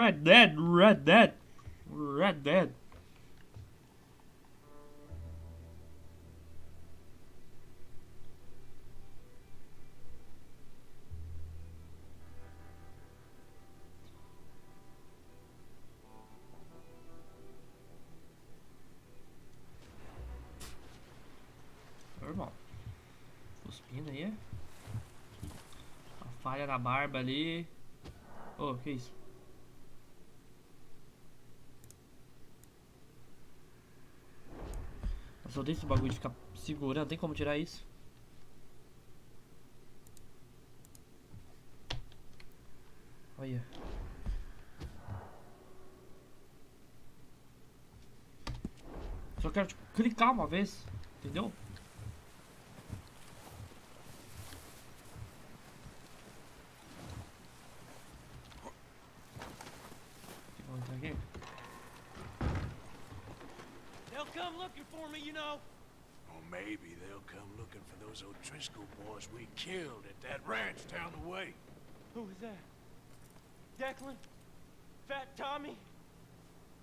Red Dead, Red Dead, Red Dead. Irmão, cuspindo aí. A falha na barba ali. Oh, que isso? Eu só odeio esse bagulho de ficar segurando, tem como tirar isso? Olha. Só quero tipo, clicar uma vez, entendeu? Vamos entrar aqui. They'll come looking for me, you know. Or maybe they'll come looking for those O'Driscoll boys we killed at that ranch down the way. Who was that? Declan? Fat Tommy?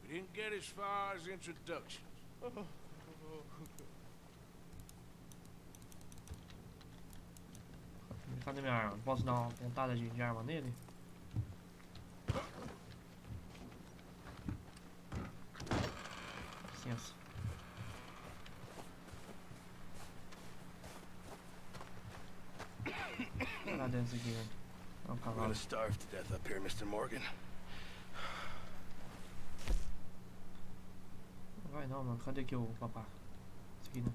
We didn't get as far as introductions. Cadê minha arma? Posso dar uma pontada de arma nele? Licença. Cadê esse aqui? É um We're cavalo. gonna starve to death up here, Mr. Morgan. Não vai não, mano. Cadê aqui o papá? Esse aqui, né?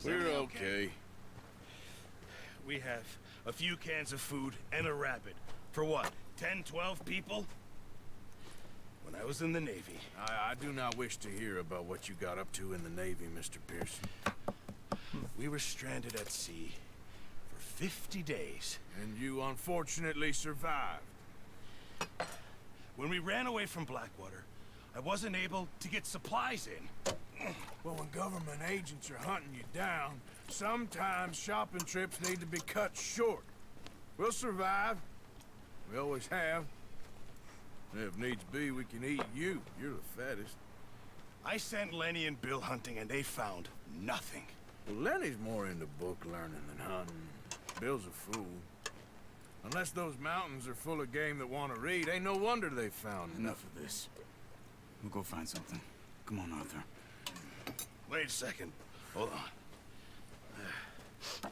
We're okay. We have a few cans of food and a rabbit. For what, 10, 12 people? When I was in the Navy. I do not wish to hear about what you got up to in the Navy, Mr. Pearson. We were stranded at sea for 50 days. And you unfortunately survived. When we ran away from Blackwater, I wasn't able to get supplies in. Well, when government agents are hunting you down, sometimes shopping trips need to be cut short. We'll survive. We always have. If needs be, we can eat you. You're the fattest. I sent Lenny and Bill hunting and they found nothing. Well, Lenny's more into book learning than hunting. Bill's a fool. Unless those mountains are full of game that want to read, ain't no wonder they found Enough of this. We'll go find something. Come on, Arthur. Wait a second. Hold on.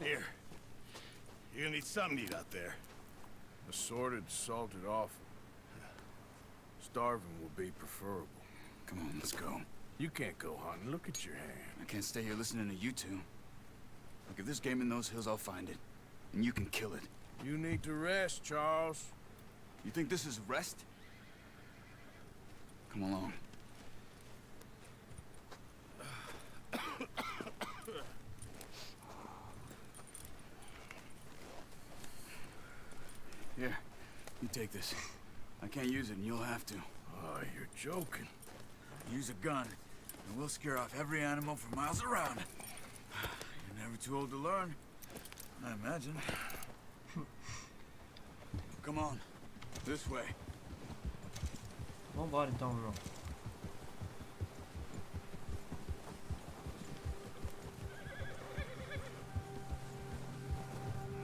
Here. You're gonna need something to eat out there. Assorted, salted offal. Starving will be preferable. Come on, let's go. You can't go hunting. Look at your hand. I can't stay here listening to you two. Look, if there's game in those hills, I'll find it. And you can kill it. You need to rest, Charles. You think this is rest? Come along. Here, you take this. I can't use it, and you'll have to. Oh, you're joking. Use a gun, and we'll scare off every animal for miles around. You're never too old to learn, I imagine. Come on, this way. Vambora então, irmão.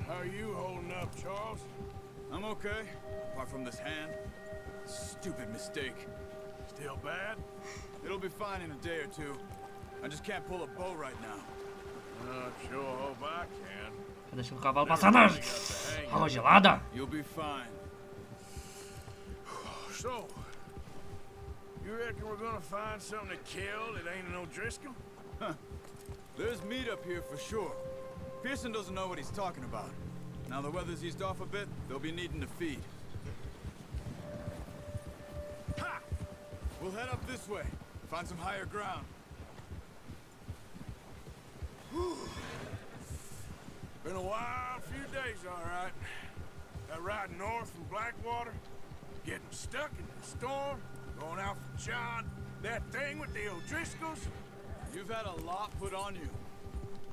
How are you holding up, Charles? I'm okay, apart from this hand. Stupid mistake. Still bad? It'll be fine in a day or two. I just can't pull a bow right now. Sure hope I can. Tá deixando o cavalo passar na água gelada. You'll be fine. So, you reckon we're gonna find something to kill that ain't an O'Driscoll? There's meat up here for sure. Pearson doesn't know what he's talking about. Now the weather's eased off a bit, they'll be needing to feed. Ha! We'll head up this way. Find some higher ground. Whew. Been a wild few days, all right. That ride north from Blackwater, getting stuck in the storm, going out for John, that thing with the O'Driscolls. You've had a lot put on you.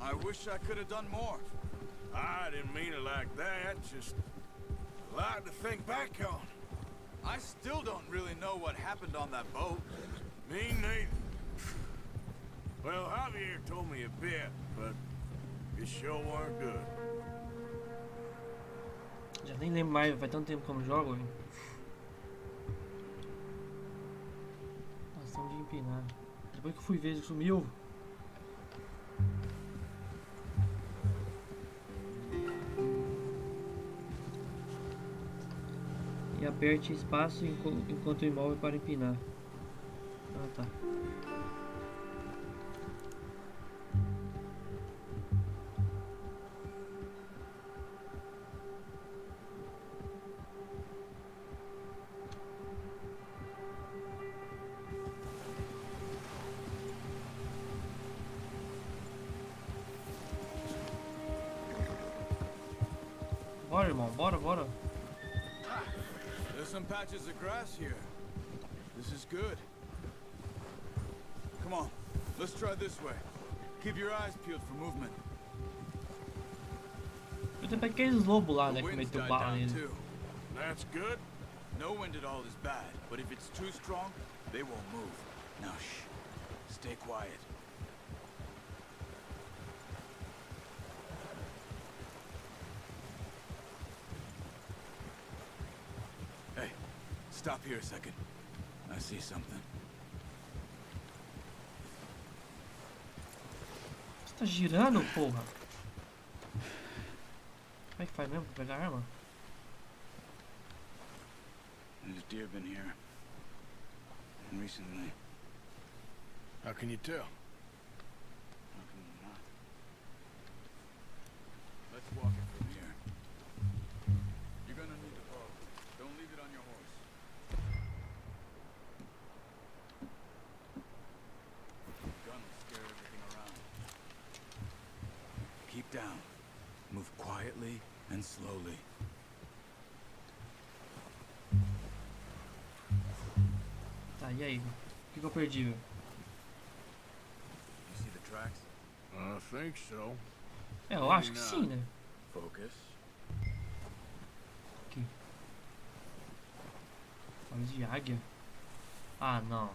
I wish I could have done more. I didn't mean it like that, just a lot to think back on. I still don't really know what happened on that boat. Me neither. Well, Javier told me a bit, but it sure weren't good. Já nem lembro mais, faz tanto tempo que eu não jogo, velho. Ação de empinar. Depois que eu fui ver, ele sumiu. E aperte espaço enquanto o imóvel para empinar. Ah, tá. Bora, irmão, bora, bora. There's some patches of grass here. This is good. Come on, let's try this way. Keep your eyes peeled for movement. Eu tenho aqueles lobos lá, The né, que wind's meteu died bala down nele. too. That's good. No wind at all is bad, but if it's too strong, they won't move. Now shh. Stay quiet. Hey, stop here a second. I see something. Você tá girando, porra? Como é que faz mesmo pra pegar a arma? There's deer been here. And recently. How can you tell? How can you not? Let's walk it from here. You're gonna need the bow. Don't leave it on your horse. Gun will scare everything around. Keep down. Move quietly and slowly. Tá, e aí? O que eu perdi, velho? You see the tracks? I think so. É, eu acho que sim, né? Focus. Aqui. Olhos de águia. Ah, não.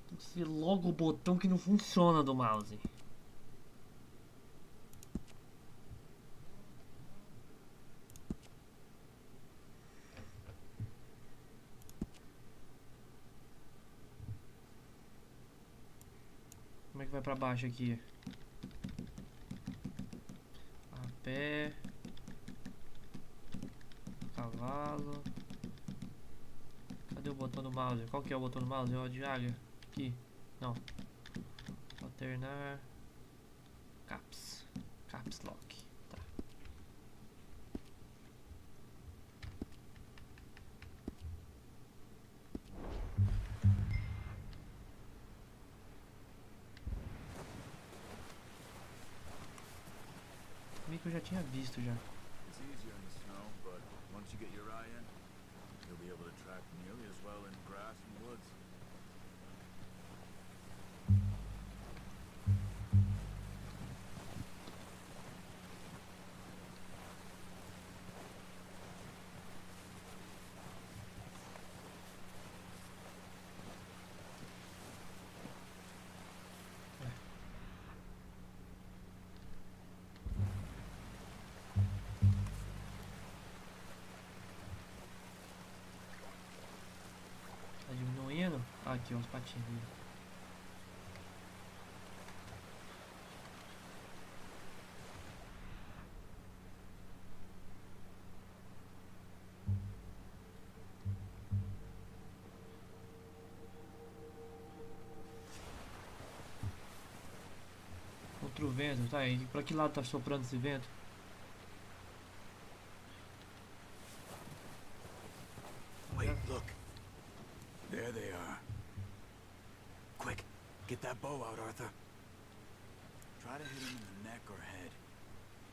Tem que ser logo o botão que não funciona do mouse. Como é que vai pra baixo aqui? A pé. Cavalo. Cadê o botão do mouse? Qual que é o botão do mouse? É o de águia? Aqui. Não. Alternar. Caps. Caps Lock. Tá. Meio que eu já tinha visto já. It's easier in the snow, but once you get your eye in, you'll be able to track nearly as well in grass and woods. Tá diminuindo? Ah, aqui, uns patinhos. Outro vento, tá aí. Pra que lado tá soprando esse vento? Wait, look. There they are. Quick, get that bow out, Arthur. Try to hit him in the neck or head.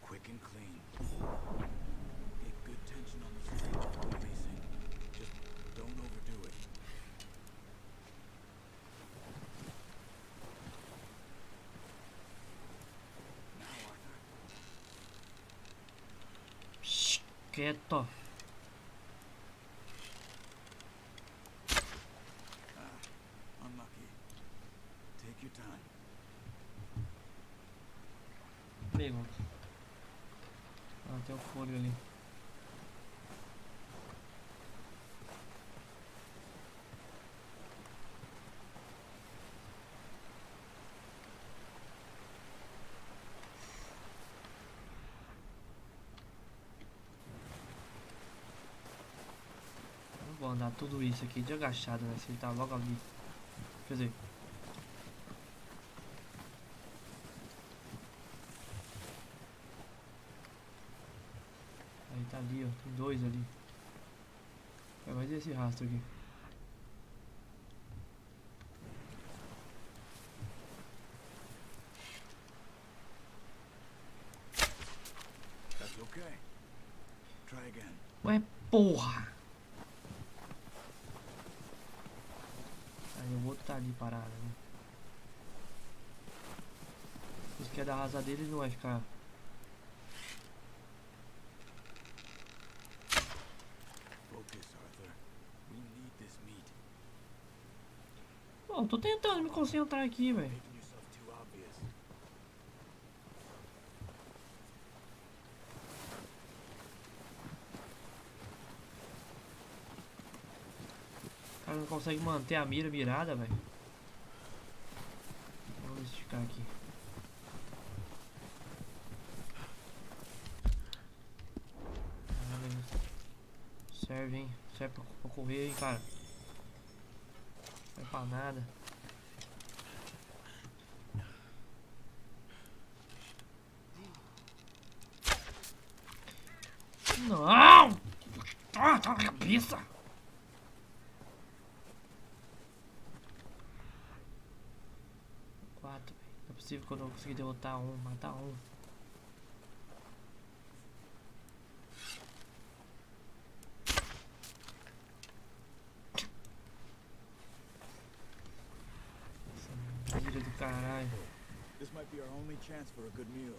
Quick and clean. Get good tension on the string while releasing. Just don't overdo it. Now, Arthur. Shhh, quieto. Unlucky. Take your time. Pegou. Ah, tem o fôlego ali. Não vou andar tudo isso aqui de agachado, né? Se ele tá logo ali. Quer dizer. Aí tá ali, ó. Tem dois ali. Vai mais esse rastro aqui. That's okay. Try again. Ué, porra! Aí o outro tá ali parado, né? Se quer dar asa dele, ele não vai ficar. Focus, Arthur. We need this meat. Bom, tô tentando me concentrar aqui, velho. Making yourself too obvious. O cara não consegue manter a mira mirada, velho. Vamos esticar aqui. Serve, hein? Serve pra correr, hein, cara. Não serve pra nada. Não! Ah, tá na cabeça! Quatro, velho. Não é possível que eu não consegui derrotar um, matar um. Essa mira do caralho. This might be our only chance for a good meal.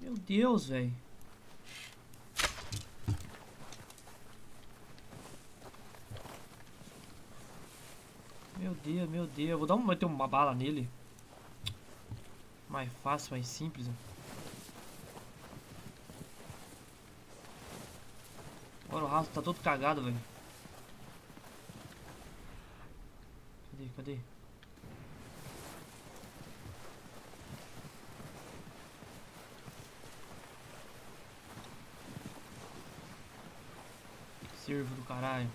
Meu Deus, velho. Meu Deus, meu Deus. Vou dar meter uma bala nele. Mais fácil, mais simples. Ó. Agora o rastro tá todo cagado, velho. Cadê, cadê? Servo do caralho.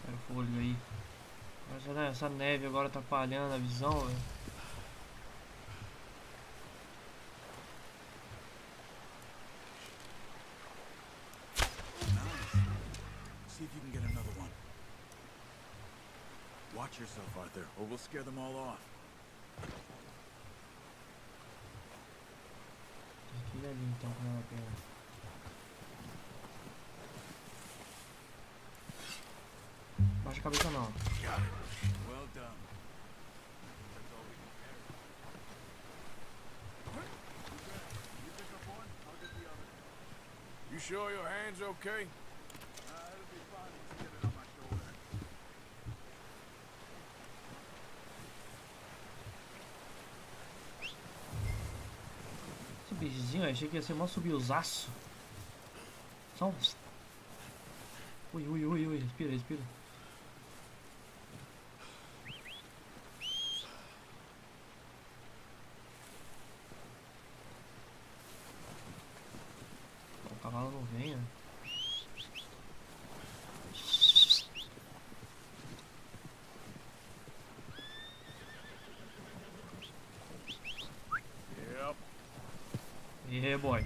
Pega o fôlego aí. Essa neve agora atrapalhando a visão, velho. See if you can get another one. Watch yourself, Arthur, or we'll scare them all off. Aquele ali então, com ela pena. Baixa a cabeça não. Got it. Well done. That's all we can carry. You pick up one, I'll get the other. You sure your hand's okay? It'll be fine once you get it on my shoulder. Esse bichozinho, eu achei que ia ser mó subiuzaço. Só uns. Ui, ui, ui, ui, respira, respira. Yeah, boy.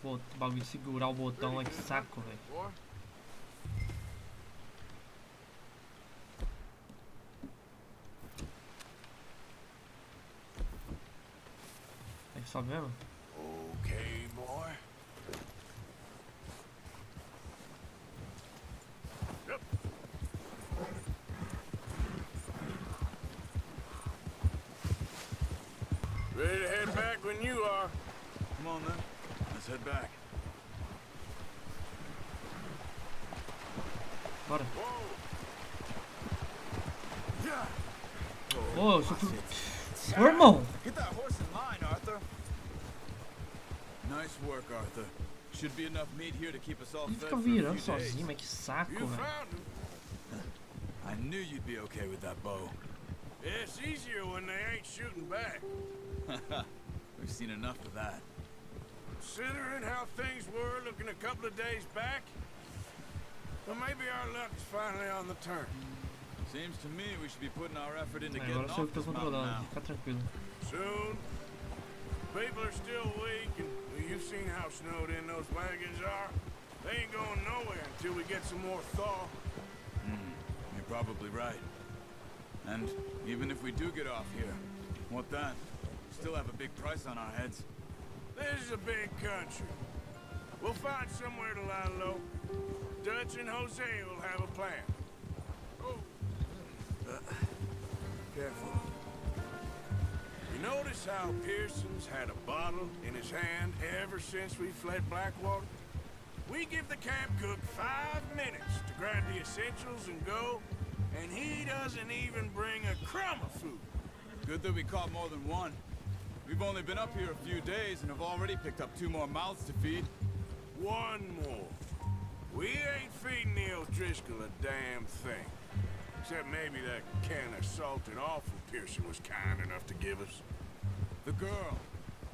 Pô, o bagulho de segurar o botão é que saco, velho. Boy, É que sobe mesmo? okay, boy. Yep. Ready to head back when you are. Come on then. Let's head back. Bora. Whoa. Yeah. Ô, eu sou Ô, irmão! Get that horse in line, Arthur. Nice work, Arthur. Should be enough meat here to keep us all Ele fed fica for a virando few days. sozinho, mas que saco, You velho. found him. I knew you'd be okay with that bow. Yeah, it's easier when they ain't shooting back. We've seen enough of that. Considering how things were looking a couple of days back, well, maybe our luck's finally on the turn. Seems to me we should be putting our effort into É, getting agora sou eu off que tô this mountain controlando, now. fica tranquilo. Soon, people are still weak, and well, you've seen how snowed in those wagons are. They ain't going nowhere until we get some more thaw. You're probably right. And even if we do get off here, what then? Still have a big price on our heads. This is a big country. We'll find somewhere to lie low. Dutch and Jose will have a plan. Oh, Careful. you notice how Pearson's had a bottle in his hand ever since we fled Blackwater? We give the camp cook 5 minutes to grab the essentials and go, and he doesn't even bring a crumb of food. Good that we caught more than one. We've only been up here a few days and have already picked up 2 more mouths to feed. One more. We ain't feeding the O'Driscoll a damn thing. Except maybe that can of salted offal Pearson was kind enough to give us. The girl.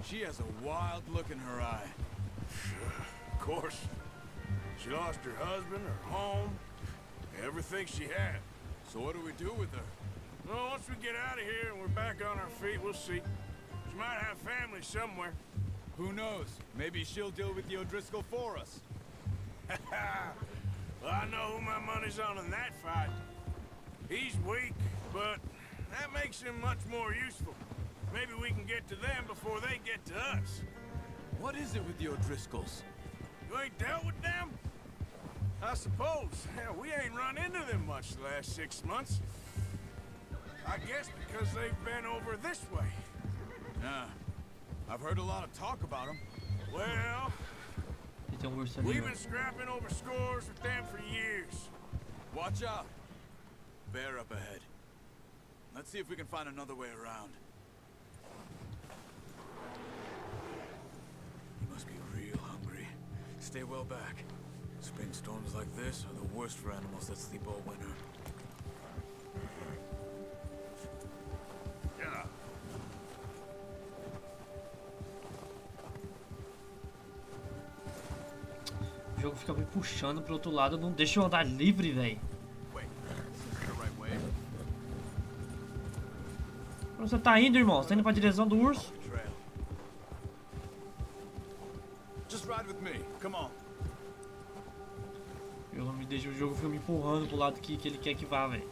She has a wild look in her eye. Of course. She lost her husband, her home, everything she had. So what do we do with her? Well, once we get out of here and we're back on our feet, we'll see. She might have family somewhere. Who knows? Maybe she'll deal with the O'Driscoll for us. Well, I know who my money's on in that fight. He's weak, but that makes him much more useful. Maybe we can get to them before they get to us. What is it with the O'Driscolls? You ain't dealt with them? I suppose. Hell, we ain't run into them much the last 6 months. I guess because they've been over this way. Yeah. I've heard a lot of talk about them. Well, E tem um urso ali, we've velho. been scrapping over scores with them for years. Watch out. Bear up ahead. Let's see if we can find another way around. You must be real hungry. Stay well back. Spring storms like this are the worst for animals that sleep all winter. Yeah. O jogo fica me puxando pro outro lado, não deixa eu andar livre, velho. Wait, is this the right way? Pra onde você tá indo, irmão? Você tá indo pra direção do urso? Trail. Just ride with me. Come on. Eu não me deixo, o jogo fica me empurrando pro lado que ele quer que vá, velho.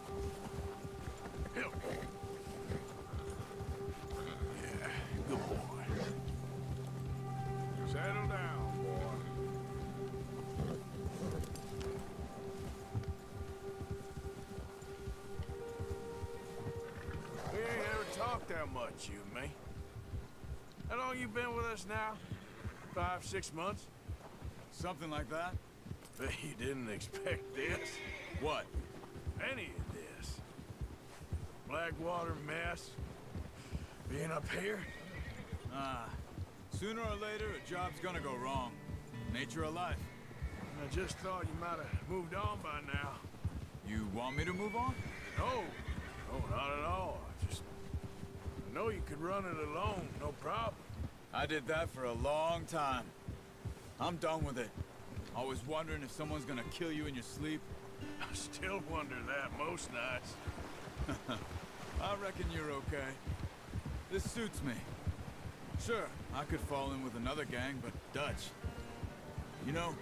Yeah, good boy. Settle down, boy. We ain't ever talked that much, you and me. How long you been with us now? 5, 6 months? Something like that? Bet you didn't expect this. What? Any of this. Blackwater mess. Being up here. Ah. Sooner or later, a job's gonna go wrong. Nature of life. I just thought you might have moved on by now. You want me to move on? No, no, not at all. I know you could run it alone, no problem. I did that for a long time. I'm done with it. Always wondering if someone's gonna kill you in your sleep? I still wonder that most nights. I reckon you're okay. This suits me. Sure, I could fall in with another gang, but Dutch... You know...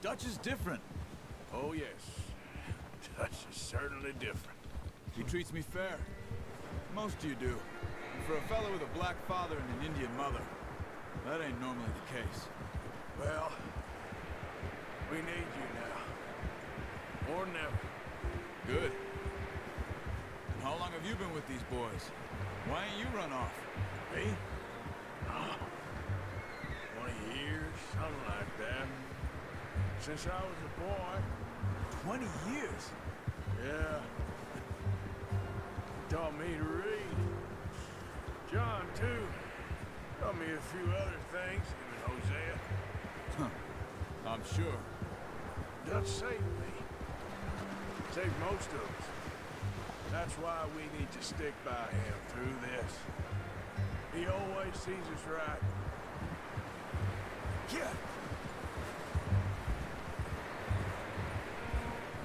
Dutch is different. Oh, yes. Dutch is certainly different. He treats me fair. Most of you do. And for a fellow with a black father and an Indian mother, that ain't normally the case. Well, we need you now. Or never. Good. And how long have you been with these boys? Why ain't you run off? Me? Oh, 20 years, something like that. Since I was a boy. 20 years? Yeah. He taught me to read. John, too. Taught me a few other things, even Hosea. Huh. I'm sure. Dutch saved me. Saved most of us. That's why we need to stick by him through this. He always sees us right. Yeah.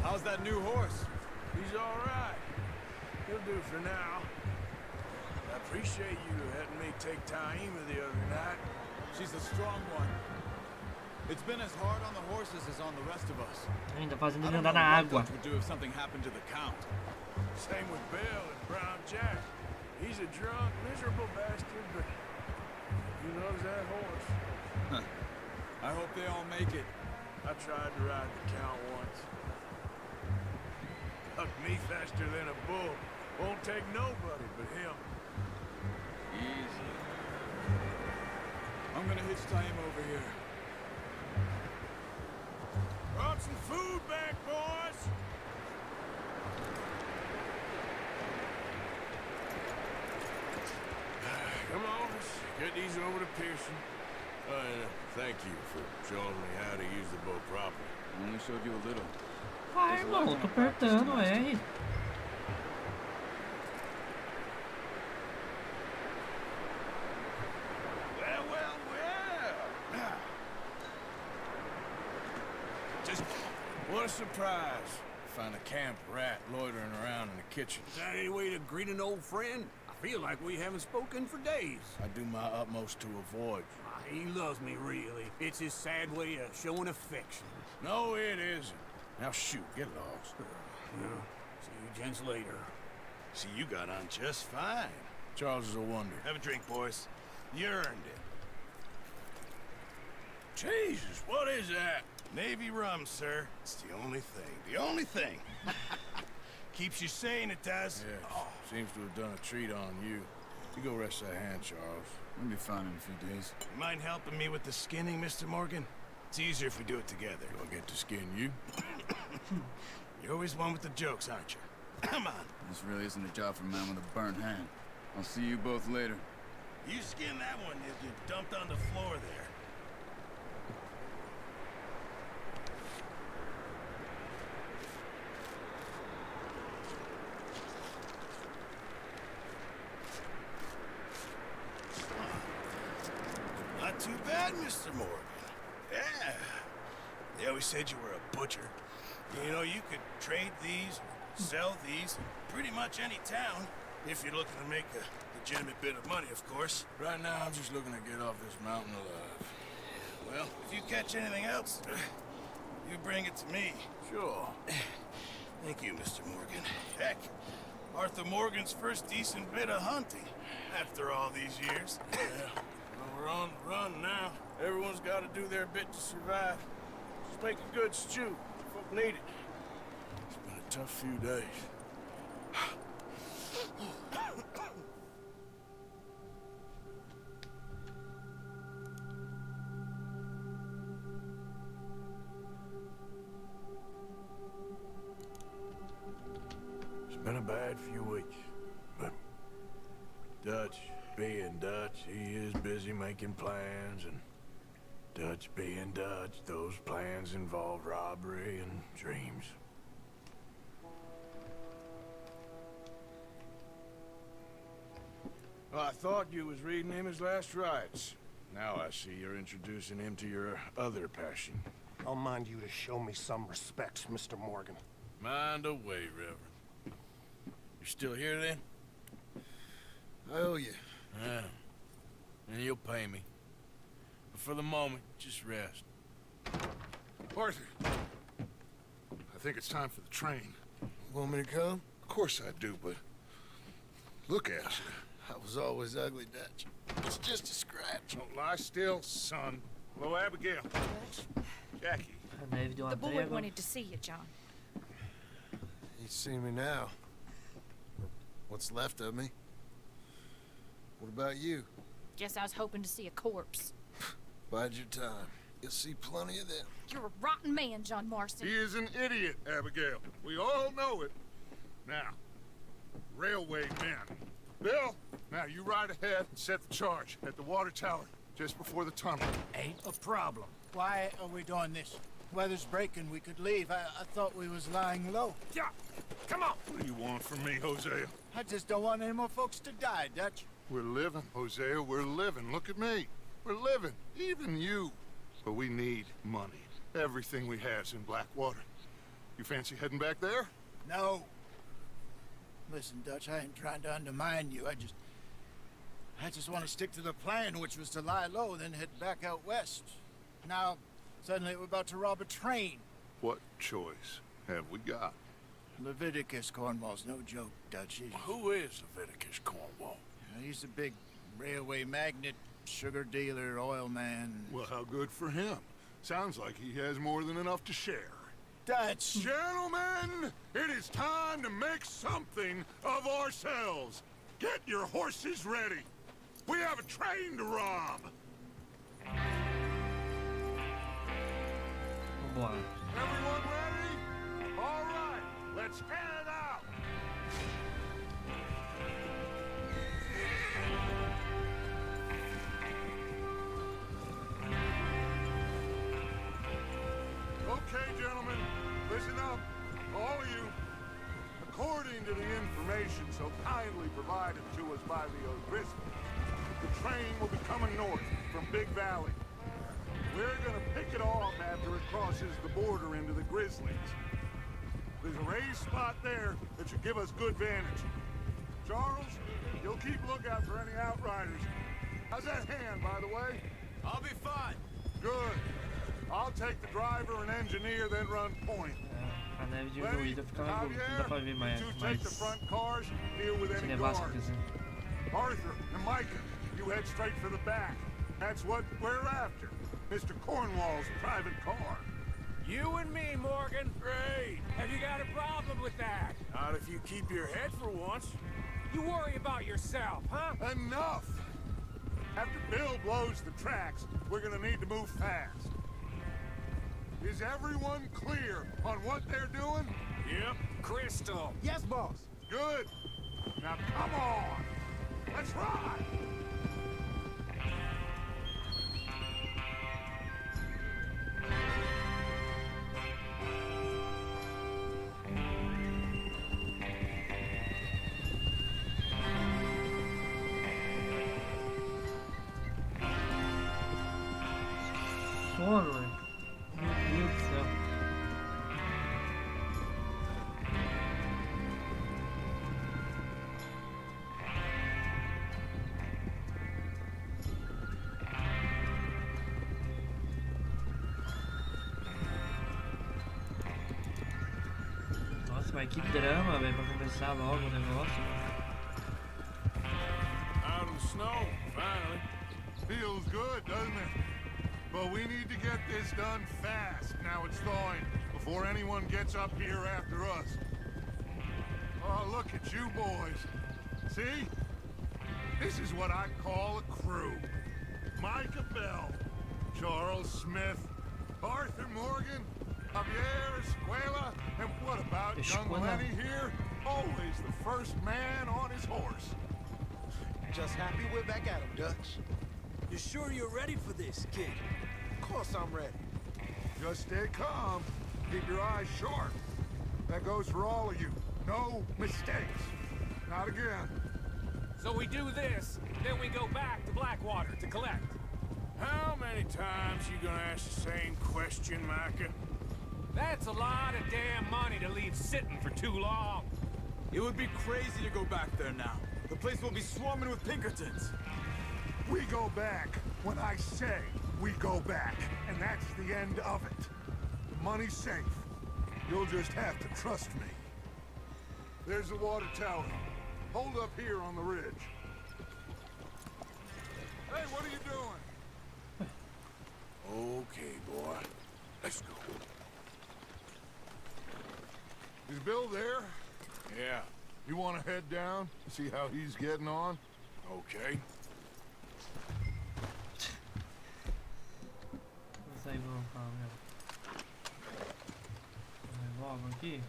How's that new horse? He's all right. He'll do for now. I appreciate you letting me take Taima the other night. She's a strong one. It's been as hard on the horses as on the rest of us. Ainda fazendo I ele don't know andar na what água. Dutch would do if something happened to the Count. Same with Bill and Brown Jack. He's a drunk, miserable bastard, but he loves that horse. I hope they all make it. I tried to ride the Count once. Hucked me faster than a bull. Won't take nobody but him. Easy. I'm gonna hitch Taima over here. Brought some food back, boys! Come on, let's get these over to Pearson. And thank you for showing me how to use the boat properly. I only showed you a little. Ah, irmão, eu tô apertando R. Well. Just what a surprise. Find a camp rat loitering around in the kitchen. Is that any way to greet an old friend? I feel like we haven't spoken for days. I do my utmost to avoid. He loves me, really. It's his sad way of showing affection. No, it isn't. Now shoot, get lost. Yeah. See you gents later. See, you got on just fine. Charles is a wonder. Have a drink, boys. You earned it. Jesus, what is that? Navy rum, sir. It's the only thing. The only thing. Keeps you sane, it does. Yeah, seems to have done a treat on you. You go rest that hand, Charles. We'll be fine in a few days. You mind helping me with the skinning, Mr. Morgan? It's easier if we do it together. Do I get to skin you? You're always one with the jokes, aren't you? Come on. This really isn't a job for a man with a burnt hand. I'll see you both later. You skinned that one you dumped on the floor there. Not too bad, Mr. Morgan. Yeah. They always said you were a butcher. You know, you could trade these, sell these, in pretty much any town, if you're looking to make a legitimate bit of money, of course. Right now, I'm just looking to get off this mountain alive. Well, if you catch anything else, you bring it to me. Sure. Thank you, Mr. Morgan. Heck, Arthur Morgan's first decent bit of hunting, after all these years. Yeah. Well, we're on the run now. Everyone's got to do their bit to survive. Just make a good stew. Folk need it. It's been a tough few days. It's been a bad few weeks, but Dutch being Dutch, he is busy making plans, and Dutch being Dutch, those plans involve robbery and dreams. Well, I thought you was reading him his last rites. Now I see you're introducing him to your other passion. I'll mind you to show me some respect, Mr. Morgan. Mind away, Reverend. You still here then? I owe you. Yeah. And you'll pay me. But for the moment, just rest. Arthur, I think it's time for the train. Want me to come? Of course I do, but look at you. I was always ugly, Dutch. It's just a scratch. Don't lie still, son. Hello, Abigail. Jackie. Hij heeft door The aan board het wanted to see you, John. You see me now. What's left of me? What about you? Guess I was hoping to see a corpse. Bide your time. You'll see plenty of them. You're a rotten man, John Marston. He is an idiot, Abigail. We all know it. Now, railway men. Bill, now you ride ahead and set the charge at the water tower just before the tunnel. Ain't a problem. Why are we doing this? Weather's breaking. We could leave. I thought we was lying low. Yeah, come on. What do you want from me, Hosea? I just don't want any more folks to die, Dutch. We're living, Hosea. We're living. Look at me. We're living. Even you. But we need money. Everything we have's in Blackwater. You fancy heading back there? No. Listen, Dutch, I ain't trying to undermine you. I just want to stick to the plan, which was to lie low, then head back out west. Now, suddenly we're about to rob a train. What choice have we got? Leviticus Cornwall's no joke, Dutch. Who is Leviticus Cornwall? He's a big railway magnate, sugar dealer, oil man. Well, how good for him. Sounds like he has more than enough to share. Dutch! Gentlemen, it is time to make something of ourselves. Get your horses ready. We have a train to rob. Vambora. Everyone ready? All right, let's head out. Okay, gentlemen, listen up, all of you. According to the information so kindly provided to us by the O'Driscolls, the train will be coming north from Big Valley. We're gonna pick it off after it crosses the border into the Grizzlies. There's a raised spot there that should give us good vantage. Charles, you'll keep lookout for any outriders. How's that hand, by the way? I'll be fine. Good. I'll take the driver and engineer, then run point. A neve diluída fica mais não dá pra ver mais, you take the front cars, deal with se any nevasca, guards. quer dizer. Arthur and Micah, you head straight for the back. That's what we're after. Mr. Cornwall's private car. You and me, Morgan. Great. Have you got a problem with that? Not if you keep your head for once. You worry about yourself, huh? Enough! After Bill blows the tracks, we're gonna need to move fast. Is everyone clear on what they're doing? Yep. Crystal. Yes, boss. Good. Now come on. Let's ride. Sono, velho. Meu Deus do céu. Nossa, mas que drama, velho, pra começar logo o negócio. Out in the snow, finally. Feels good, doesn't it? But we need to get this done fast, now it's thawing, before anyone gets up here after us. Oh, look at you boys. See? This is what I call a crew. Micah Bell, Charles Smith, Arthur Morgan, Javier Escuela, and what about young Escuela? Lenny here? Always the first man on his horse. Just happy we're back at him, Dutch. You sure you're ready for this, kid? Of course I'm ready. Just stay calm. Keep your eyes sharp. That goes for all of you. No mistakes. Not again. So we do this, then we go back to Blackwater to collect. How many times you gonna ask the same question, Micah? That's a lot of damn money to leave sitting for too long. It would be crazy to go back there now. The place will be swarming with Pinkertons. We go back when I say we go back, and that's the end of it. The money's safe. You'll just have to trust me. There's the water tower. Hold up here on the ridge. Hey, what are you doing? Okay, boy. Let's go. Is Bill there? Yeah, You want to head down, see how he's getting on? okay. Vamos aí, vamos, calma. Logo aqui.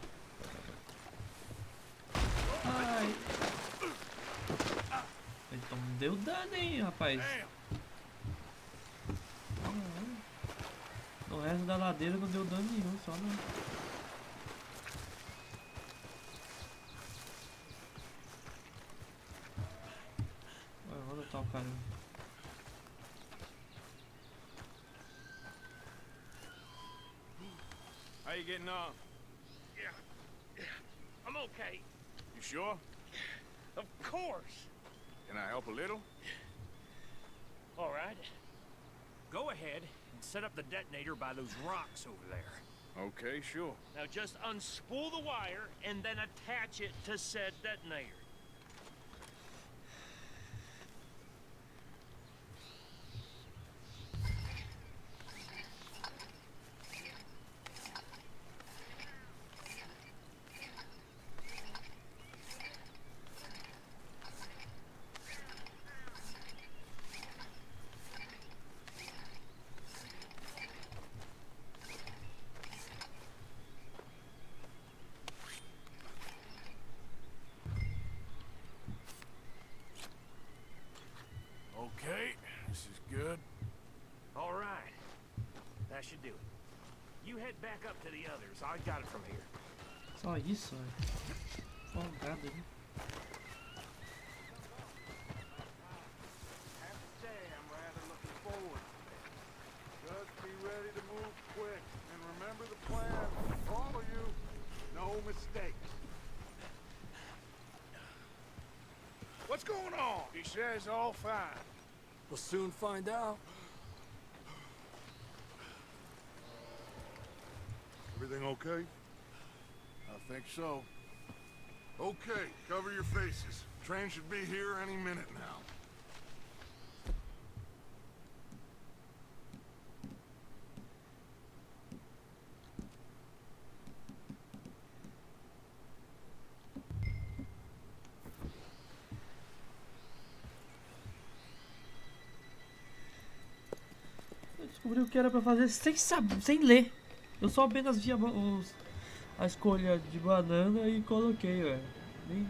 Ai. Então deu dano, hein, rapaz. No resto da ladeira não deu dano nenhum, só não. Onde tá o cara? How you getting on? Yeah, I'm okay. You sure? Of course. Can I help a little? All right. Go ahead and set up the detonator by those rocks over there. Okay, sure. Now just unspool the wire and then attach it to said detonator. Okay, this is good. All right. That should do it. You head back up to the others. I got it from here. Só isso, velho. Folgado, né? I have to say, I'm rather looking forward to this. Just be ready to move quick, and remember the plan. All of you, no mistakes. What's going on? He says all fine. We'll soon find out. Everything okay? I think so. Okay, cover your faces. Train should be here any minute now. Eu descobri o que era pra fazer sem saber, sem ler. Eu só apenas via a escolha de banana e coloquei, velho. Nem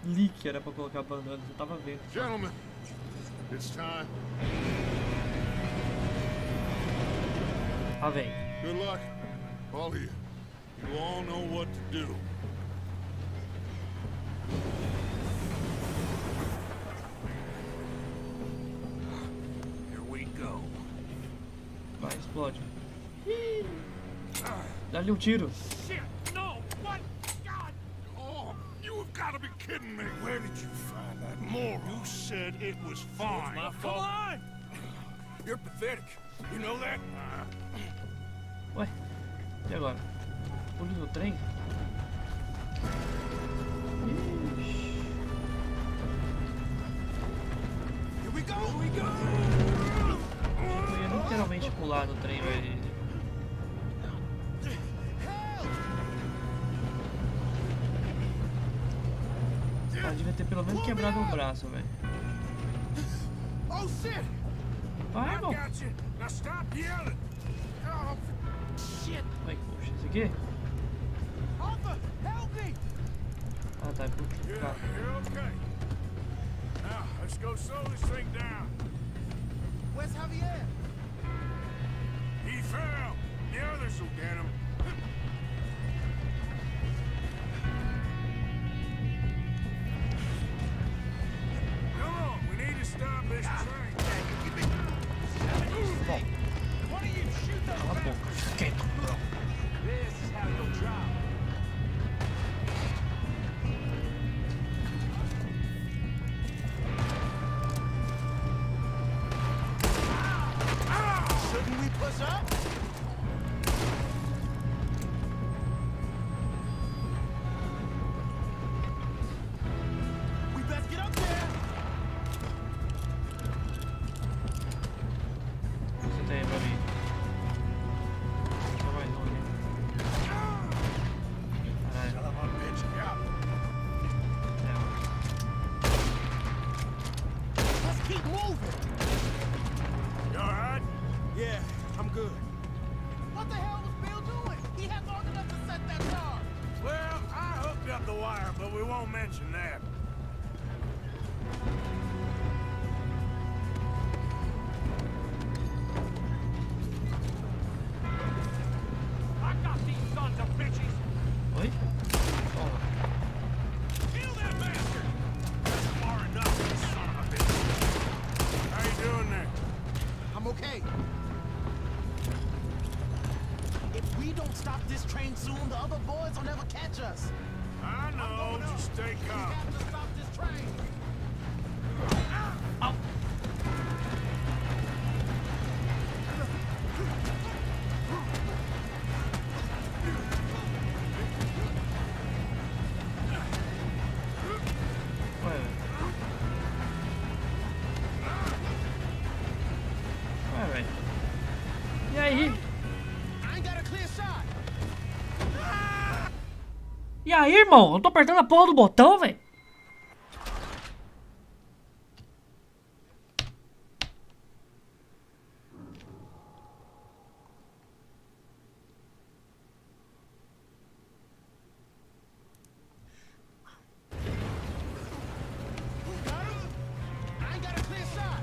li que era pra colocar banana, eu tava vendo. Gentlemen, it's time. Ah, vem. Good luck, all of you. You all know what to do. Here we go. Vai, explode. Dá-lhe um tiro. Shit! No! What? God! Oh, you have got to be kidding me. Where did you find that moron? You said it was fine. My Come fault. on! You're pathetic. You know that? Ué, e agora? Pule no trem? Ixi. Here we go! Here we go! Eu ia literalmente pular no trem, velho. Ela devia ter pelo menos quebrado um braço, velho. Oh shit! Vai, I irmão. got you. Now stop yelling. Oh, Shit! Ai, poxa, esse aqui? Arthur, help me! Ah, tá, puta. Tá. You're okay. Now let's go slow this thing down. Where's Javier? He fell. The others will get him. Come on, we need to stop this train. won't mention that. I got these sons of bitches. Oi? Toma. Kill that bastard! That's far enough, you son of a bitch. How you doing there? I'm okay. If we don't stop this train soon, the other boys will never catch us. I know, just stay We calm. have to stop this train. Ué, velho. Ué, velho. E aí? I ain't got a clear shot. E aí, irmão? Eu tô apertando a porra do botão, velho. I ain't got a clear shot.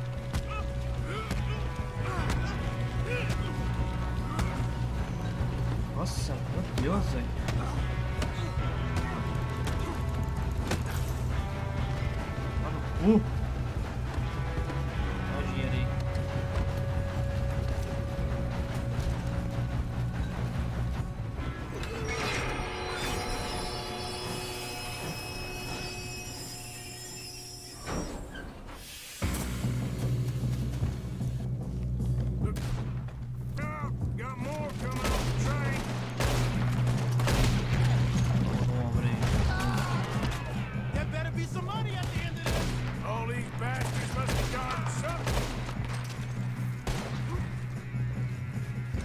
Nossa, meu Deus, velho. Tá no cu. Dá o dinheiro aí. Got more coming off the train. Vamos aí. There better be some money at the end of this. All these bastards must have gotten something.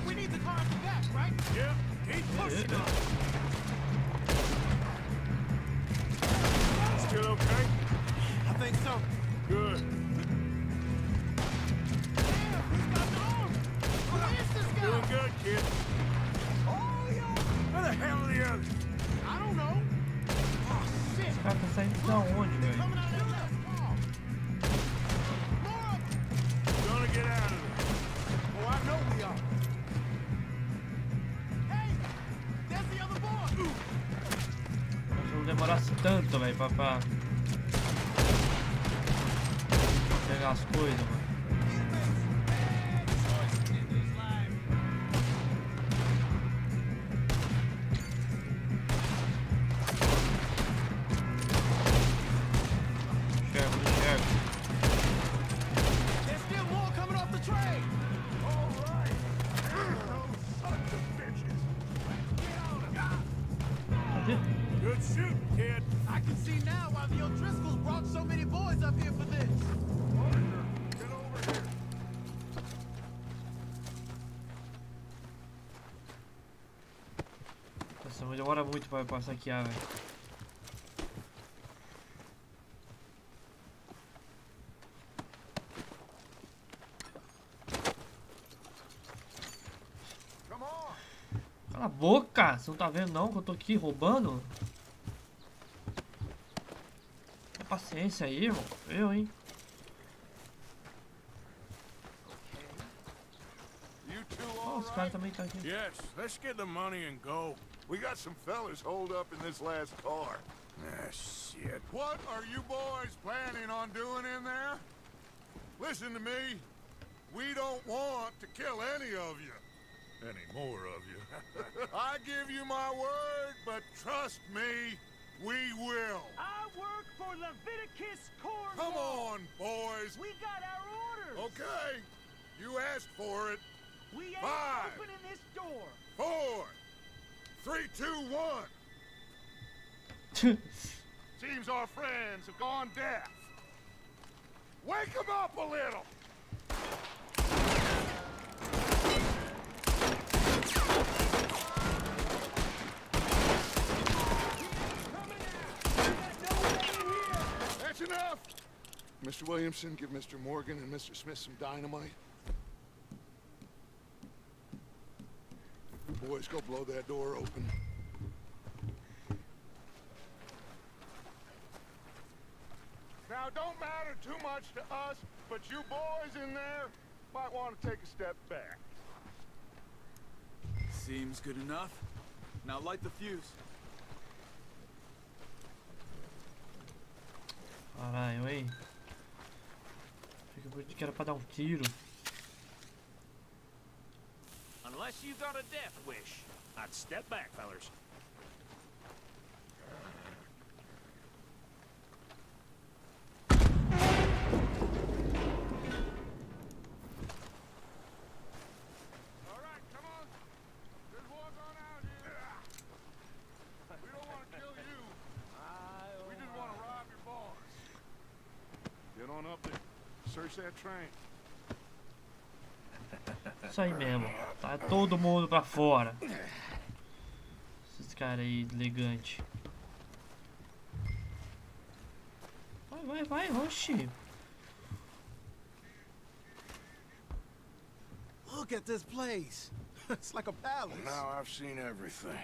We need the car at the back, right? Yep, keep pushing on. Still okay? I think so. Good. Damn, who's got the arm? Who is this guy? Doing good, kid. Where the hell are the others? I don't know. Oh, shit. Esse cara tá saindo da onde, velho? Coming out of that left car. More of them. Gonna get out of there. Oh, I know we are. Hey, there's the other boy. Se não demorasse tanto, velho, pra pegar as coisas, mano. Enxergo, enxergo. There's still more coming off the train. All right. Those sons of bitches. Cadê? Good shooting, kid. I can see now why the O'Driscolls brought so many boys up here for this. Arthur, get over here. Nossa, mas demora muito pra saquear, velho. Come on. Cala a boca! Você não tá vendo não que eu tô aqui roubando? Tenha paciência aí, irmão. Eu, hein? You two Oh, all esse cara right? também tá aqui. Yes, let's get the money and go. We got some fellas holed up in this last car. Ah, shit. What are you boys planning on doing in there? Listen to me. We don't want to kill any of you. Any more of you. I give you my word, but trust me, we will. I work for Leviticus Corps. Come on, boys. We got our orders. Okay. You asked for it. We ain't 5, opening this door. 4, 3, 2, 1. Seems our friends have gone deaf. Wake them up a little. That's enough. Mr. Williamson, give Mr. Morgan and Mr. Smith some dynamite. Boys, go blow that door open. Now, it don't matter too much to us, but you boys in there might want to take a step back. Seems good enough. Now light the fuse. Caralho, aí. Achei que era pra dar um tiro. Unless you got a death wish, I'd step back, fellers. All right, come on. There's war going out here. We don't want to kill you. We just want to rob your boss. Get on up there. Search that train. Isso aí mesmo. Tá todo mundo pra fora. Esses caras aí, elegante. Vai, oxi. Look at this place. It's like a palace. Now I've seen everything.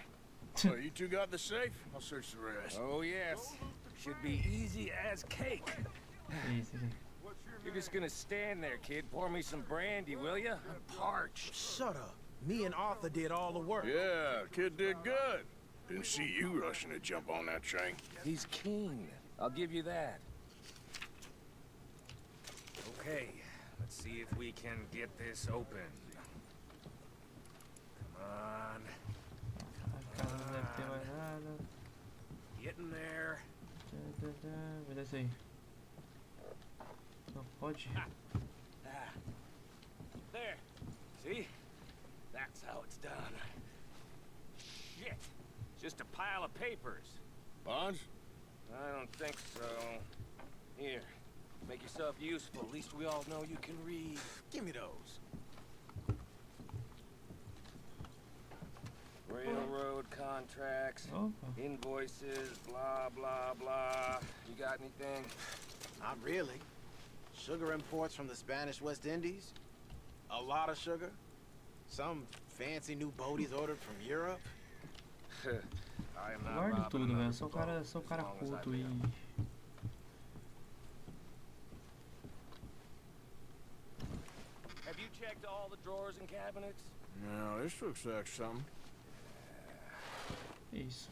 So you two got the safe? I'll search the rest. Oh, yes. Should be easy as cake. Esse aqui. You're just gonna stand there, kid. Pour me some brandy, will ya? I'm parched. Shut up. Me and Arthur did all the work. Yeah, kid did good. Didn't see you rushing to jump on that train. He's keen. I'll give you that. Okay, let's see if we can get this open. Come on. Cara, não deve ter mais nada. Getting there. Me desce aí. Não pode. There. See? That's how it's done. Shit. Just a pile of papers. Bonds? I don't think so. Here. Make yourself useful. At least we all know you can read. Give me those. Railroad contracts, Opa. invoices, blah, blah, blah. You got anything? Not really. Sugar imports from the Spanish West Indies. A lot of sugar. Some fancy new boaties ordered from Europe. I am not Guardo robbing tudo, another velho. Sou cara boat as long as I culto e. live. Have you checked all the drawers and cabinets? No, this looks like something. Isso.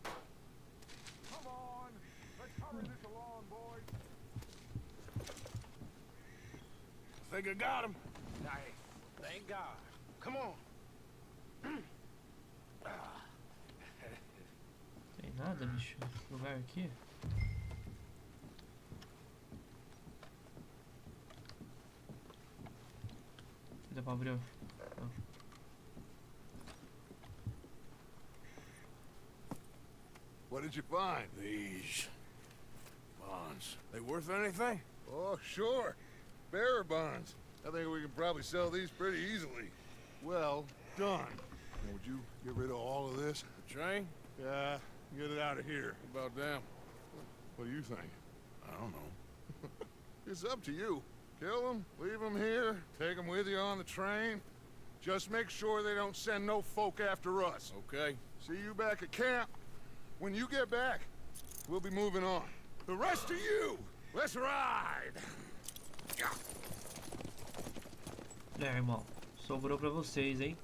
Come on. Let's hurry this along, boys. Think I got him. Nice. Thank God. Come on. Tem nada, bicho. Esse lugar aqui. Dá pra abrir? Não. What did you find? These bonds. They worth anything? Oh, sure. Bearer bonds. I think we can probably sell these pretty easily. Well done. Would you get rid of all of this? The train? Yeah, get it out of here. What about them? What do you think? I don't know. It's up to you. Kill them, leave them here, take them with you on the train. Just make sure they don't send no folk after us. Okay. See you back at camp. When you get back, we'll be moving on. The rest of you, let's ride! É, irmão. Sobrou pra vocês, hein?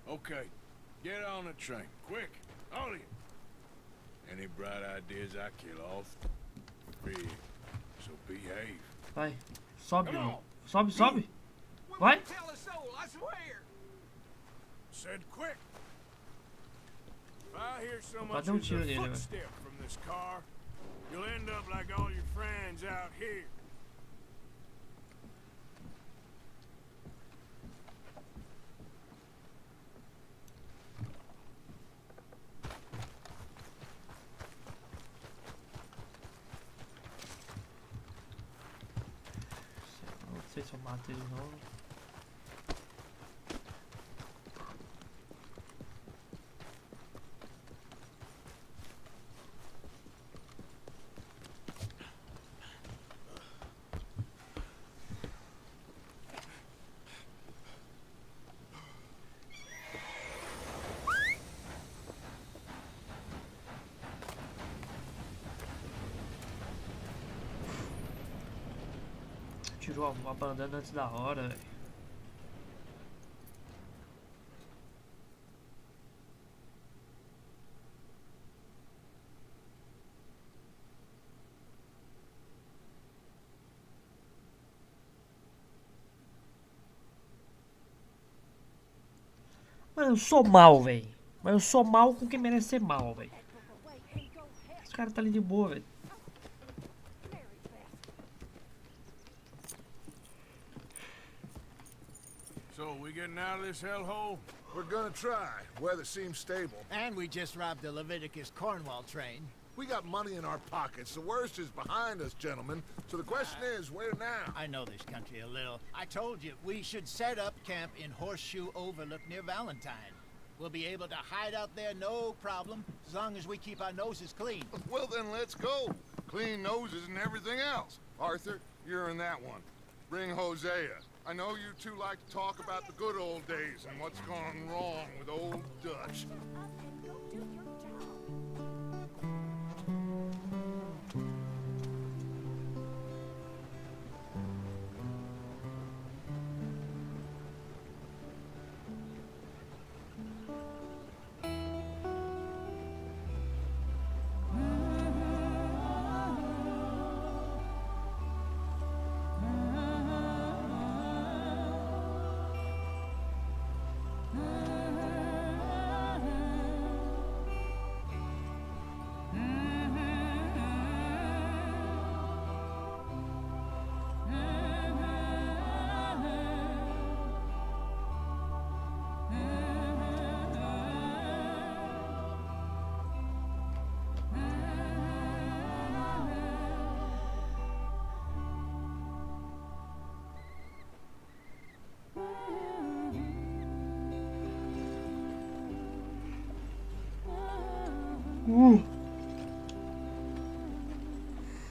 Okay. Get on the train. Quick. All of you. Any bright ideas I kill off? Big. So behave. Vai. Sobe, Come irmão. on. Sobe, sobe. Vai. Tell us so, I swear. Said quick. If I hear so Opa, much dá um as tiro a nele, velho. footstep from this car, you'll end up like all your friends out here. Não sei se eu mato ele de novo. uma bandana antes da hora, velho. Mano, eu sou mal, velho. Mas eu sou mal com quem merece ser mal, velho. Esse cara tá ali de boa, velho. So, we getting out of this hellhole? We're gonna try. Weather seems stable. And we just robbed the Leviticus Cornwall train. We got money in our pockets. The worst is behind us, gentlemen. So the question is, where now? I know this country a little. I told you, we should set up camp in Horseshoe Overlook near Valentine. We'll be able to hide out there, no problem, as long as we keep our noses clean. Well, then let's go. Clean noses and everything else. Arthur, you're in that one. Bring Hosea. I know you two like to talk about the good old days and what's gone wrong with old Dutch.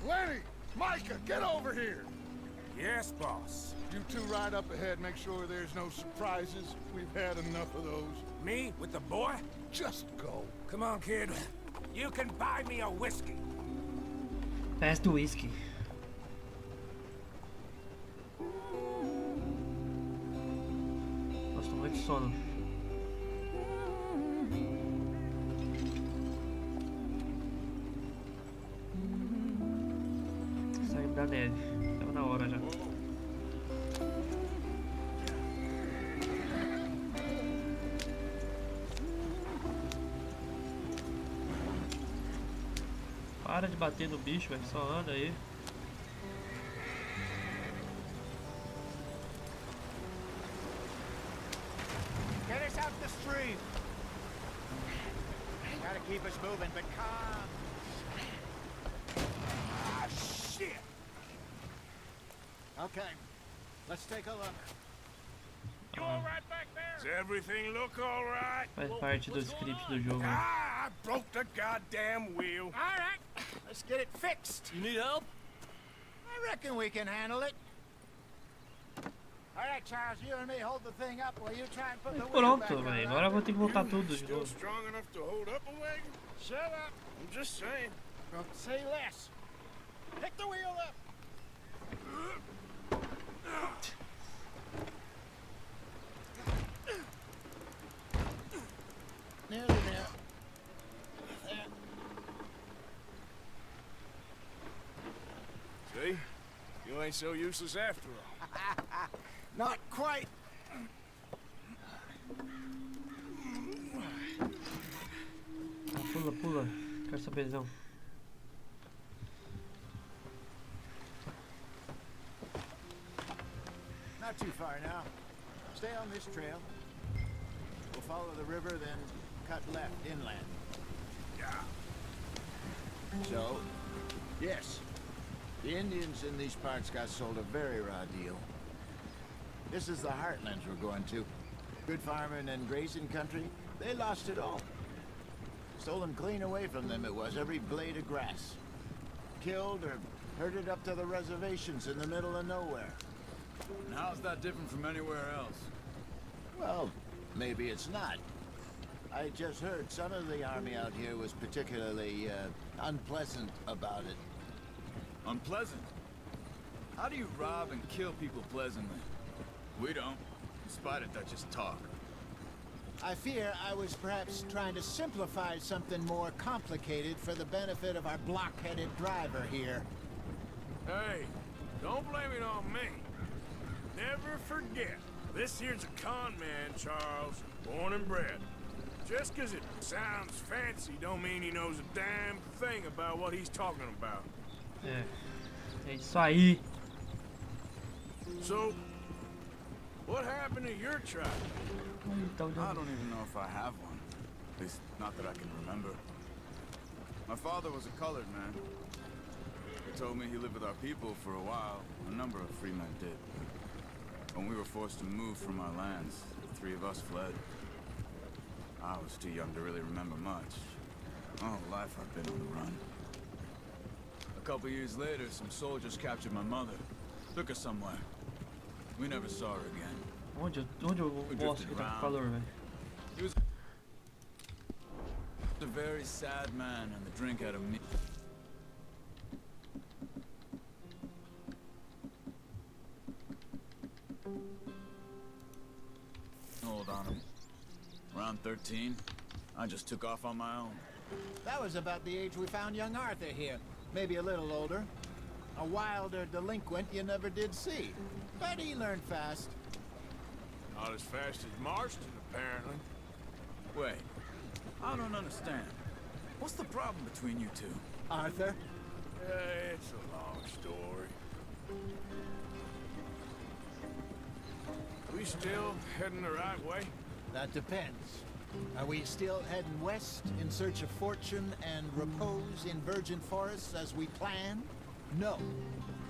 Lenny! Micah, get over here! Yes, boss. You two ride up ahead, make sure there's no surprises. We've had enough of those. Me with the boy? Just go. Come on, kid. You can buy me a whiskey. Fast do whisky. Nossa, tô muito de sono. Saímos da neve. Tava na hora já. Para de bater no bicho, velho. Só anda aí. Get us out the stream. Gotta keep us moving, but calm. Ah, shit! Okay, let's take a look. You all right back there? Does everything look all right? Faz parte do script do jogo. Né? Ah, I broke the goddamn wheel. All right, let's get it fixed. You need help? I reckon we can handle it. All right, Charles, you and me hold the thing up while you try and put the wheel back Pronto, on, velho. all Agora eu right? vou ter que voltar tudo de Still novo. strong enough to hold up a wagon? Shut up. I'm just saying. Don't say less. Pick the wheel up. Nearly there. There. See? You ain't so useless after all. Not quite. Ah, pula, pula. Quero saber não. Not too far now. Stay on this trail. We'll follow the river, then cut left inland. So, yes, the Indians in these parts got sold a very raw deal. This is the heartlands we're going to. Good farming and grazing country, they lost it all. Stolen clean away from them it was, every blade of grass. Killed or herded up to the reservations in the middle of nowhere. And how's that different from anywhere else? Well, maybe it's not. I just heard some of the army out here was particularly, unpleasant about it. Unpleasant? How do you rob and kill people pleasantly? We don't, in spite of Dutch's talk. I fear I was perhaps trying to simplify something more complicated for the benefit of our block-headed driver here. Hey, don't blame it on me. Never forget, this here's a con man, Charles, born and bred. Just 'cause it sounds fancy don't mean he knows a damn thing about what he's talking about. É isso aí. So, what happened to your tribe? Então, I don't even know if I have one. At least, not that I can remember. My father was a colored man. He told me he lived with our people for a while. A number of free men did. When we were forced to move from our lands, the three of us fled. I was too young to really remember much. All life I've been on the run. A couple years later, some soldiers captured my mother. Took her somewhere. We never saw her again. Onde eu gosto que tá com calor, velho? He was a very sad man, and the drink had a me. Hold on him. Around 13, I just took off on my own. That was about the age we found young Arthur here. Maybe a little older. A wilder delinquent you never did see. But he learned fast. Not as fast as Marston, apparently. Wait, I don't understand. What's the problem between you two? Arthur? It's a long story. We still heading the right way? That depends. Are we still heading west in search of fortune and repose in virgin forests as we planned? No.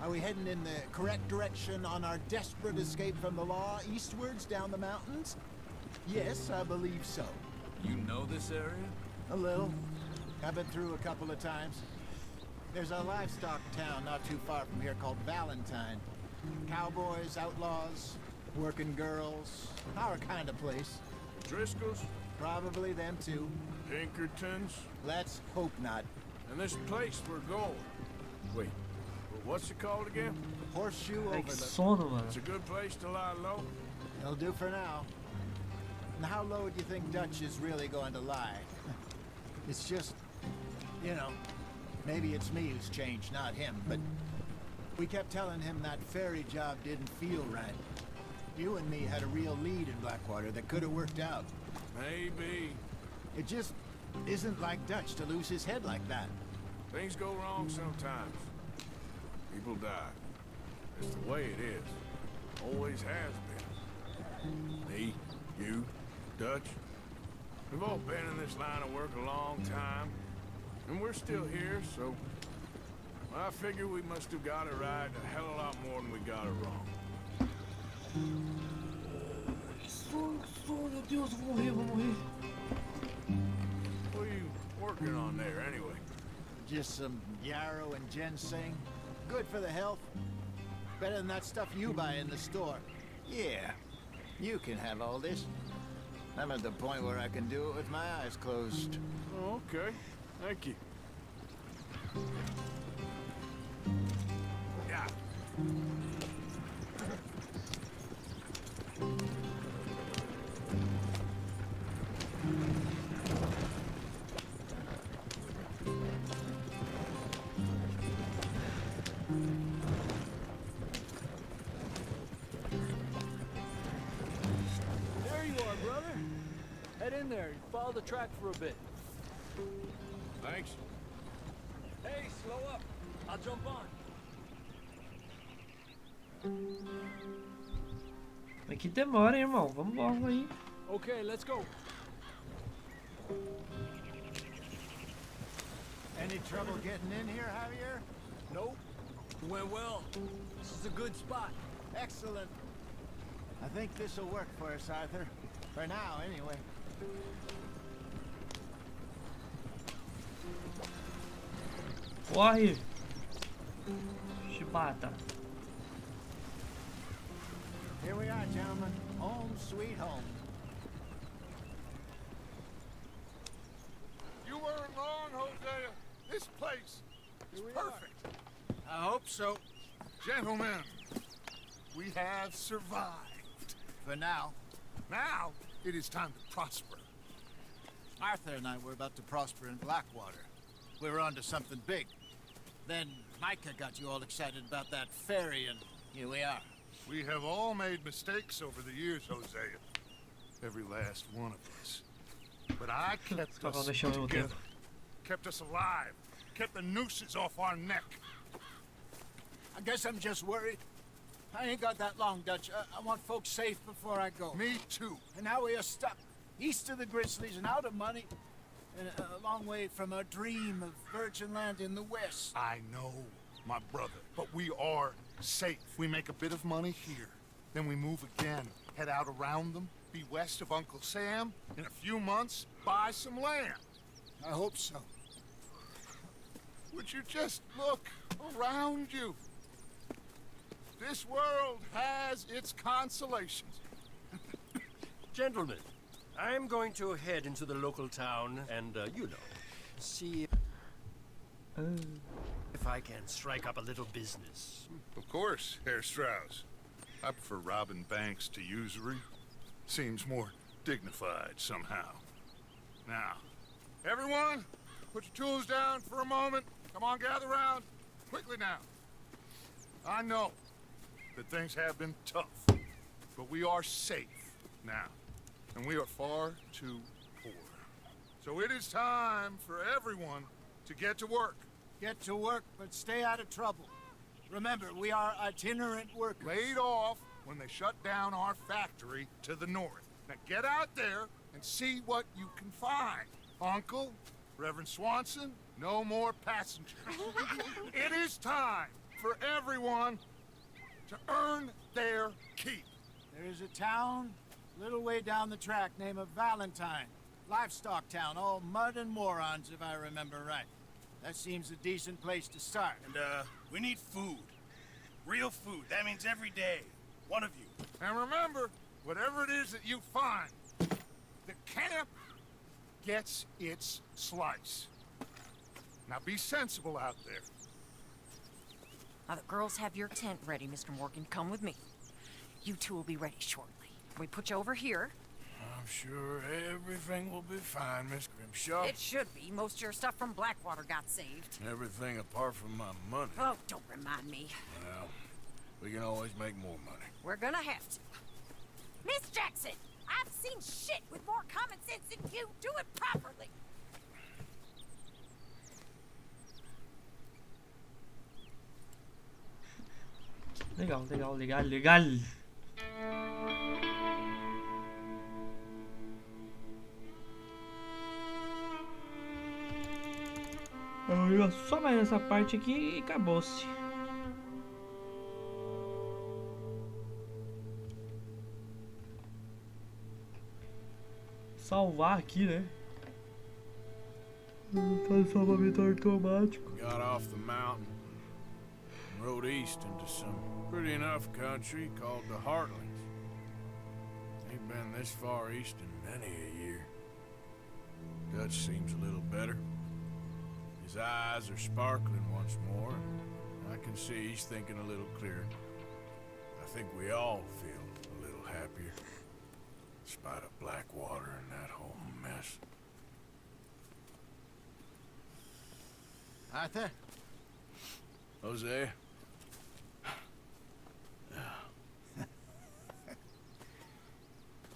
Are we heading in the correct direction on our desperate escape from the law eastwards down the mountains? Yes, I believe so. You know this area? A little. I've been through a couple of times. There's a livestock town not too far from here called Valentine. Cowboys, outlaws, working girls, our kind of place. Driscoll's? Probably them too. Pinkertons? Let's hope not. And this place we're going. Wait, what's it called again? Horseshoe É que Overlook. sono, mano. It's a good place to lie low. It'll do for now. And how low do you think Dutch is really going to lie? It's just, you know, maybe it's me who's changed, not him, but we kept telling him that ferry job didn't feel right. You and me had a real lead in Blackwater that could have worked out. Maybe. It just isn't like Dutch to lose his head like that. Things go wrong sometimes. People die. It's the way it is. Always has been. Me, you, Dutch. We've all been in this line of work a long time. And we're still here, so... I figure we must have got it right a hell of a lot more than we got it wrong. Sono, meu Deus, eu vou morrer. What are you working on there, anyway? Just some yarrow and ginseng. Good for the health. Better than that stuff you buy in the store. Yeah, you can have all this. I'm at the point where I can do it with my eyes closed. Oh, okay. Thank you. Yeah. There you are, brother. Head in there and follow the track for a bit. Thanks. Hey, slow up. I'll jump on. Mas que demora, hein, irmão. Vamos logo aí. Okay, let's go. Any trouble getting in here, Javier? Nope. Went well. This is a good spot. Excellent. I think this will work for us, Arthur. For now, anyway. Corre. Chibata. Here we are, gentlemen. Home sweet home. You weren't wrong, Hosea. This place is perfect. I hope so. Gentlemen, we have survived. For now. Now, it is time to prosper. Arthur and I were about to prosper in Blackwater. We were onto something big. Then Micah got you all excited about that ferry, and here we are. We have all made mistakes over the years, Hosea. Every last one of us. But I kept us together. Kept us alive. Kept the nooses off our neck. I guess I'm just worried. I ain't got that long, Dutch. I want folks safe before I go. Me too. And now we are stuck. East of the Grizzlies and out of money. And a long way from our dream of virgin land in the west. I know, my brother. But we are safe. We make a bit of money here. Then we move again. Head out around them. Be west of Uncle Sam. In a few months, buy some land. I hope so. Would you just look around you? This world has its consolations. Gentlemen, I'm going to head into the local town and, see if I can strike up a little business. Of course, Herr Strauss. I prefer robbing banks to usury. Seems more dignified somehow. Now, everyone, put your tools down for a moment. Come on, gather round. Quickly now. I know that things have been tough, but we are safe now, and we are far too poor. So it is time for everyone to get to work. Get to work, but stay out of trouble. Remember, we are itinerant workers. Laid off when they shut down our factory to the north. Now get out there and see what you can find. Uncle, Reverend Swanson, no more passengers. It is time for everyone to earn their keep. There is a town a little way down the track named Valentine. Livestock town, all mud and morons, if I remember right. That seems a decent place to start. And, we need food. Real food. That means every day. One of you. And remember, whatever it is that you find, the camp gets its slice. Now be sensible out there. Now the girls have your tent ready, Mr. Morgan. Come with me. You two will be ready shortly. We put you over here. I'm sure everything will be fine, Miss Grimshaw. It should be. Most of your stuff from Blackwater got saved. Everything apart from my money. Oh, don't remind me. Well, we can always make more money. We're gonna have to. Miss Jackson, I've seen shit with more common sense than you. Do it properly. Legal, legal, legal, legal. Eu ia só mais essa parte aqui e acabou-se. Salvar aqui, né? Faz salvamento automático. Got off the mountain and rode east into some pretty enough country called the Heartlands. Ain't been this far east in many a year. Dutch seems a little better. His eyes are sparkling once more, and I can see he's thinking a little clearer. I think we all feel a little happier, in spite of Blackwater and that whole mess. Arthur? Jose?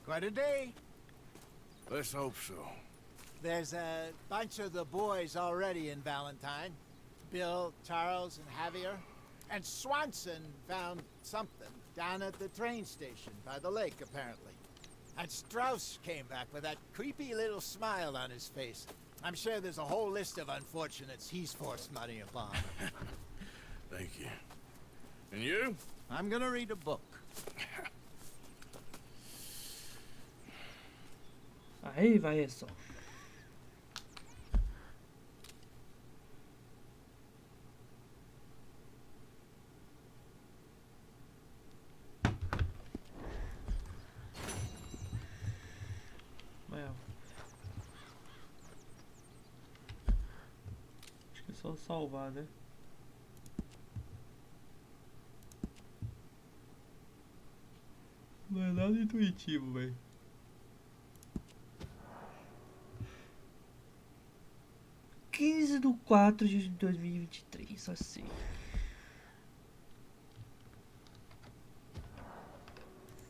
Quite a day. Let's hope so. There's a bunch of the boys already in Valentine. Bill, Charles, and Javier. And Swanson found something down at the train station by the lake, apparently. And Strauss came back with that creepy little smile on his face. I'm sure there's a whole list of unfortunates he's forced money upon. Thank you. And you? I'm gonna read a book. Aí vai só. Acho que é só salvar, né? Não é nada intuitivo, velho. (15/4/2023), assim.